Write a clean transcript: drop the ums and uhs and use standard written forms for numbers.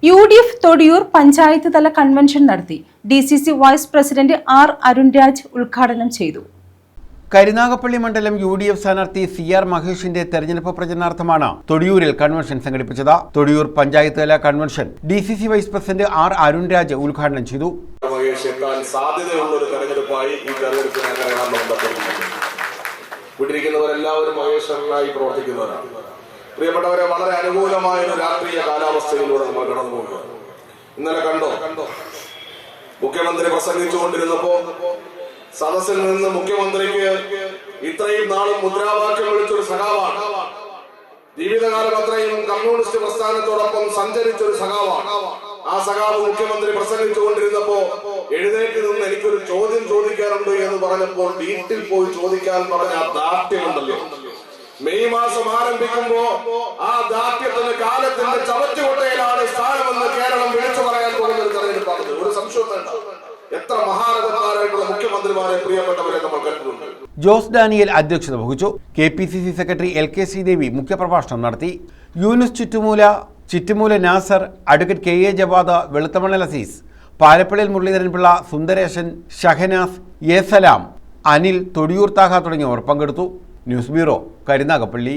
UDF Thodiyoor panchayat തല convention നടത്തി. DCC vice president R Arunraj ഉദ്ഘാടനം ചെയ്തു. കരുനാഗപ്പള്ളി മണ്ഡലം UDF സ്ഥാനാർത്ഥി CR മഹേഷിന്റെ തെരഞ്ഞെടുപ്പ് പ്രചരണാർത്ഥമാണ് തൊടിയൂരിൽ കൺവെൻഷൻ സംഘടിപ്പിച്ചത്. തൊടിയൂർ പഞ്ചായത്ത് തല convention DCC vice president R Arunraj ഉദ്ഘാടനം ചെയ്തു. പ്രിയപ്പെട്ടവരെ, വളരെ അനുകൂലമായ ഒരു രാഷ്ട്രീയ കാലാവസ്ഥയിലൂടെ നമ്മൾ കടന്നു പോകുക. ഇന്നലെ കണ്ടോ മുഖ്യമന്ത്രി പ്രസംഗിച്ചുകൊണ്ടിരുന്നപ്പോ സദസ്സിൽ നിന്ന് മുഖ്യമന്ത്രിക്ക് ഇത്രയും നാളും മുദ്രാവാക്യം വിളിച്ചൊരു സഖാവാണ്, ജീവിതകാലം അത്രയും കമ്മ്യൂണിസ്റ്റ് പ്രസ്ഥാനത്തോടൊപ്പം സഞ്ചരിച്ചൊരു സഖാവാണ്. ആ സഖാവ് മുഖ്യമന്ത്രി പ്രസംഗിച്ചുകൊണ്ടിരുന്നപ്പോ എഴുന്നേറ്റ് നിന്ന് എനിക്കൊരു ചോദ്യം ചോദിക്കാനുണ്ട് എന്ന് പറഞ്ഞപ്പോൾ വീട്ടിൽ പോയി ചോദിക്കാൻ പറഞ്ഞ ആ ദാർഢ്യമുണ്ടല്ലോ. മെയ് മാസം ആരംഭിക്കുമ്പോ ആ ദാർഢ്യത്തിന്റെ കാലത്തിന്റെ ചവറ്റുകൊട്ടയിലാണ് സ്ഥാനമെന്ന് കേരളം വിളിച്ചു പറയാൻ പോകുന്ന ഒരു തെരഞ്ഞെടുപ്പാണ്. ഒരു സംശയം വേണ്ട. എത്ര മഹാരഥന്മാരായിട്ടുള്ള മുഖ്യമന്ത്രിമാരെ പ്രിയപ്പെട്ടവരെ നമ്മൾ കണ്ടിട്ടുണ്ട്. ജോസ് ഡാനിയൽ അധ്യക്ഷത വഹിച്ചു. KPCC സെക്രട്ടറി LK ശ്രീദേവി മുഖ്യപ്രഭാഷണം നടത്തി. യൂനുസ് ചിറ്റുമൂല നാസർ, അഡ്വക്കേറ്റ് KA ജവാദ്, വെളുത്തമണൽ അസീസ്, പാലപ്പള്ളിയിൽ മുരളീധരൻപിള്ള, സുന്ദരേശൻ, ഷഹനാസ്, സലാം, അനിൽ, തൊടിയൂർ താഹ തുടങ്ങിയവർ പങ്കെടുത്തു. News bureau, Karunagappally.